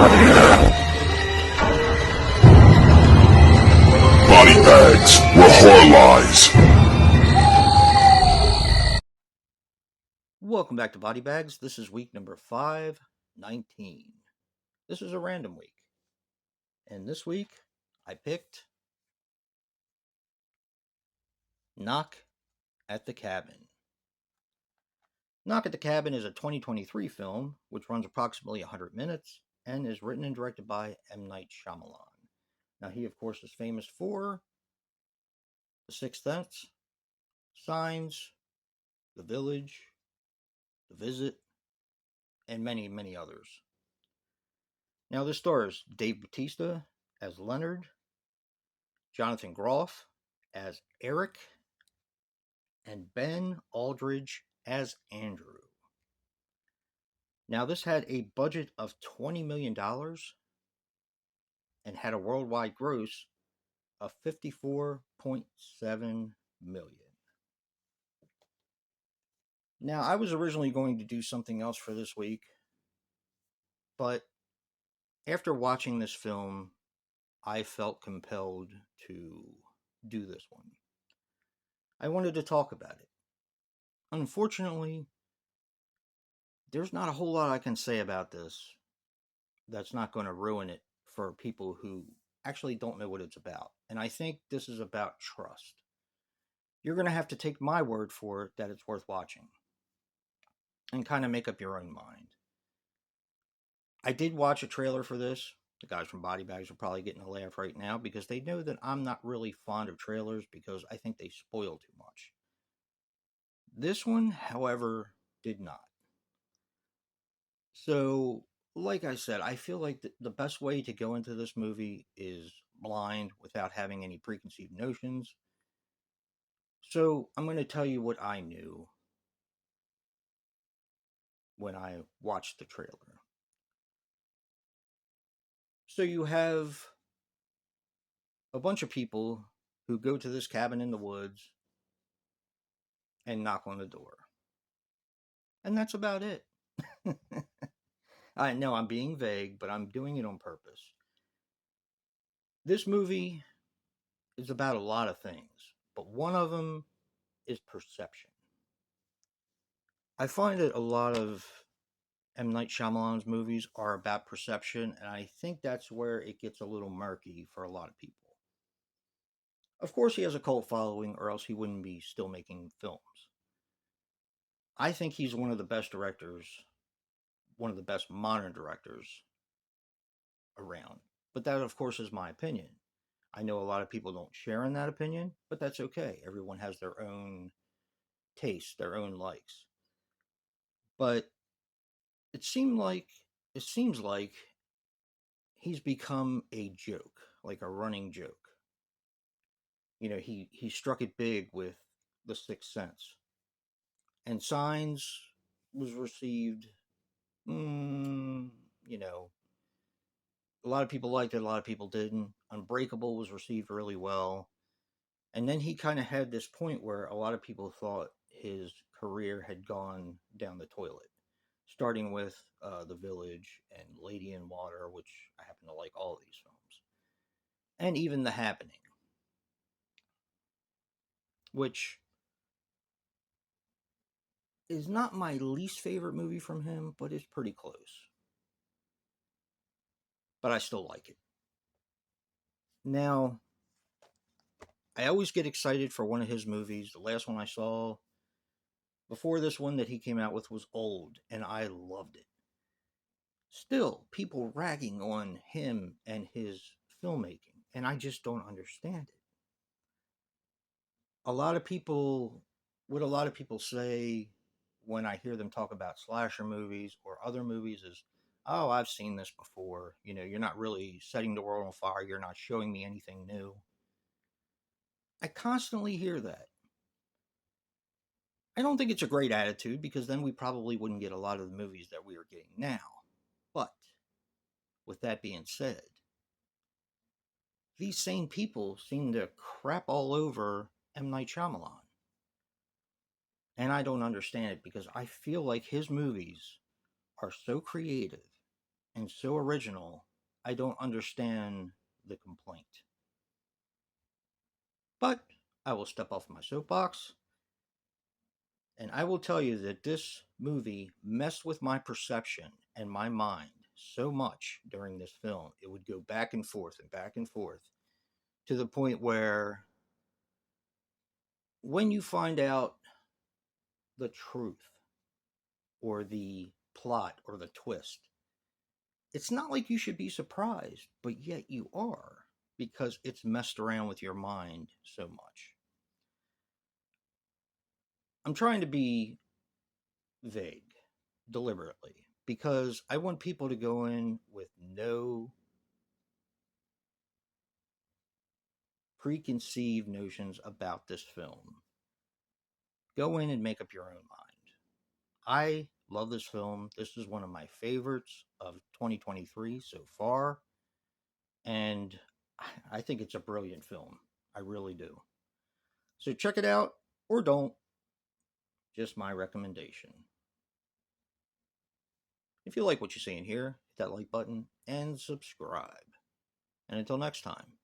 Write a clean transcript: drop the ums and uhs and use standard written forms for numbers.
BodyBags, where horror lies. Welcome back to BodyBags. This is week number 519. This is a random week. And this week, I picked Knock at the Cabin. Knock at the Cabin is a 2023 film, which runs approximately 100 minutes, and is written and directed by M. Night Shamalan. Now, he, of course, is famous for The Sixth Sense, Signs, The Village, The Visit, and many, many others. Now, this stars Dave Bautista as Leonard, Jonathan Groff as Eric, and Ben Aldridge as Andrew. Now, this had a budget of $20 million and had a worldwide gross of $54.7 million. Now, I was originally going to do something else for this week, but after watching this film, I felt compelled to do this one. I wanted to talk about it. Unfortunately, there's not a whole lot I can say about this that's not going to ruin it for people who actually don't know what it's about. And I think this is about trust. You're going to have to take my word for it that it's worth watching and kind of make up your own mind. I did watch a trailer for this. The guys from BodyBags are probably getting a laugh right now because they know that I'm not really fond of trailers because I think they spoil too much. This one, however, did not. So, like I said, I feel like the best way to go into this movie is blind without having any preconceived notions. So, I'm going to tell you what I knew when I watched the trailer. So, you have a bunch of people who go to this cabin in the woods and knock on the door. And that's about it. I know I'm being vague, but I'm doing it on purpose. This movie is about a lot of things, but one of them is perception. I find that a lot of M. Night Shyamalan's movies are about perception, and I think that's where it gets a little murky for a lot of people. Of course, he has a cult following, or else he wouldn't be still making films. I think he's one of the best directors, one of the best modern directors around. But that, of course, is my opinion. I know a lot of people don't share in that opinion, but that's okay. Everyone has their own taste, their own likes. But it seems like he's become a joke, like a running joke. You know, he struck it big with The Sixth Sense, and Signs was received. You know, a lot of people liked it, a lot of people didn't. Unbreakable was received really well, and then he kind of had this point where a lot of people thought his career had gone down the toilet, starting with The Village and Lady in Water, which I happen to like all of these films, and even The Happening, which is not my least favorite movie from him, but it's pretty close. But I still like it. Now, I always get excited for one of his movies. The last one I saw before this one that he came out with was Old, and I loved it. Still, people ragging on him and his filmmaking, and I just don't understand it. A lot of people, what a lot of people say when I hear them talk about slasher movies or other movies is, oh, I've seen this before. You know, you're not really setting the world on fire. You're not showing me anything new. I constantly hear that. I don't think it's a great attitude because then we probably wouldn't get a lot of the movies that we are getting now. But with that being said, these same people seem to crap all over M. Night Shyamalan. And I don't understand it because I feel like his movies are so creative and so original, I don't understand the complaint. But I will step off my soapbox, and I will tell you that this movie messed with my perception and my mind so much during this film. It would go back and forth to the point where when you find out the truth or the plot or the twist, it's not like you should be surprised, but yet you are because it's messed around with your mind so much. I'm trying to be vague deliberately because I want people to go in with no preconceived notions about this film. Go in and make up your own mind. I love this film. This is one of my favorites of 2023 so far, and I think it's a brilliant film. I really do. So check it out or don't. Just my recommendation. If you like what you see in here, hit that like button and subscribe. And until next time.